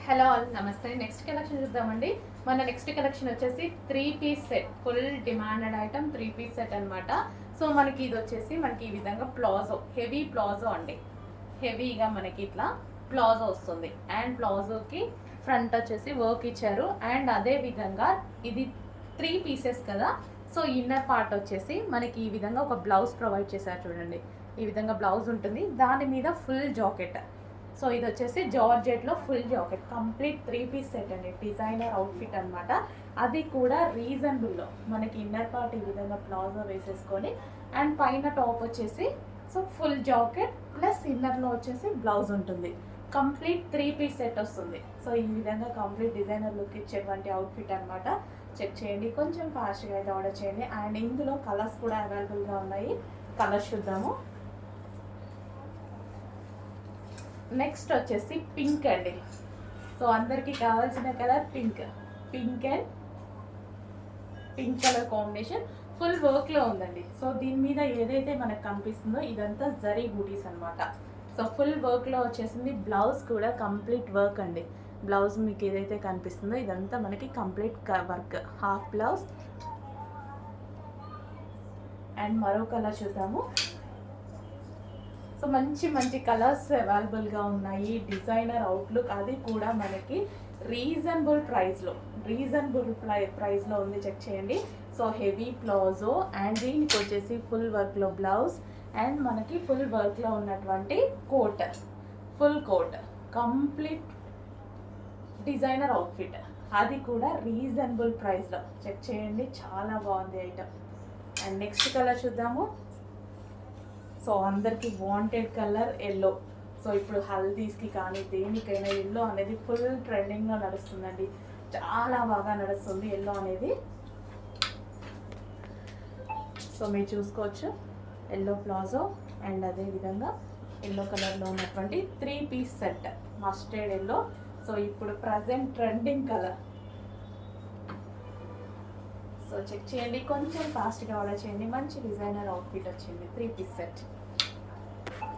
Hello all నమస్తే. Next collection చూద్దామండి. మన నెక్స్ట్ కలెక్షన్ వచ్చేసి 3 piece set, full demanded item 3 piece set అనమాట. సో మనకి ఇది వచ్చేసి మనకి ఈ విధంగా ప్లాజో, హెవీ ప్లాజో అండి. హెవీగా మనకి ఇట్లా ప్లాజో వస్తుంది అండ్ ప్లాజోకి ఫ్రంట్ వచ్చేసి వర్క్ ఇచ్చారు. అండ్ అదే విధంగా ఇది 3 పీసెస్ కదా. సో ఇన్నర్ పార్ట్ వచ్చేసి మనకి ఈ విధంగా ఒక బ్లౌజ్ ప్రొవైడ్ చేశారు చూడండి. ఈ విధంగా బ్లౌజ్ ఉంటుంది, దాని మీద ఫుల్ జాకెట్. సో ఇది వచ్చేసి జార్జెట్లో full jacket, complete 3 piece set అండి. డిజైనర్ అవుట్ఫిట్ అనమాట. అది కూడా రీజనబుల్లో మనకి ఇన్నర్ పార్ట్ ఈ విధంగా ప్లాజో వేసేసుకొని అండ్ పైన టాప్ వచ్చేసి సో ఫుల్ జాకెట్ ప్లస్ ఇన్నర్లో వచ్చేసి బ్లౌజ్ ఉంటుంది. కంప్లీట్ 3 పీస్ సెట్ వస్తుంది. సో ఈ విధంగా కంప్లీట్ డిజైనర్ లుక్ ఇచ్చేటువంటి అవుట్ఫిట్ అనమాట. చెక్ చేయండి, కొంచెం ఫాస్ట్గా అయితే ఆర్డర్ చేయండి. అండ్ ఇందులో కలర్స్ కూడా అవైలబుల్గా ఉన్నాయి. కలర్స్ చూద్దాము. నెక్స్ట్ వచ్చేసి పింక్ అండి. సో అందరికీ కావాల్సిన colour pink. Pink and pink colour combination full వర్క్లో ఉందండి. సో దీని మీద ఏదైతే మనకు కనిపిస్తుందో ఇదంతా జరీ బూటీస్ అనమాట. సో ఫుల్ వర్క్లో వచ్చేసింది. బ్లౌజ్ కూడా కంప్లీట్ వర్క్ అండి. బ్లౌజ్ మీకు ఏదైతే కనిపిస్తుందో ఇదంతా మనకి complete work. Half blouse and మరో కలర్ చూద్దాము. సో మంచి మంచి కలర్స్ అవైలబుల్గా ఉన్నాయి. డిజైనర్ అవుట్లుక్, అది కూడా మనకి రీజనబుల్ ప్రైస్లో ఉంది. చెక్ చేయండి. సో హెవీ ప్లాజో అండ్ దీనికి వచ్చేసి ఫుల్ వర్క్లో బ్లౌజ్ అండ్ మనకి ఫుల్ వర్క్లో ఉన్నటువంటి coat, full coat, complete designer outfit, అది కూడా రీజనబుల్ ప్రైస్లో. చెక్ చేయండి, చాలా బాగుంది ఐటమ్. అండ్ నెక్స్ట్ కలర్ చూద్దాము. సో అందరికీ వాంటెడ్ కలర్ ఎల్లో. సో ఇప్పుడు హల్దీస్కి కానీ దేనికైనా ఎల్లో అనేది ఫుల్ ట్రెండింగ్లో నడుస్తుందండి. చాలా బాగా నడుస్తుంది ఎల్లో అనేది. సో మీరు చూసుకోవచ్చు, ఎల్లో ప్లాజో అండ్ అదేవిధంగా ఎల్లో కలర్లో ఉన్నటువంటి 3 piece set, mustard yellow. So ఇప్పుడు present trending colour. So check చేయండి, కొంచెం ఫాస్ట్గా ఆర్డర్ చేయండి. మంచి డిజైనర్ అవుట్ఫిట్ వచ్చింది 3 పీస్ సెట్.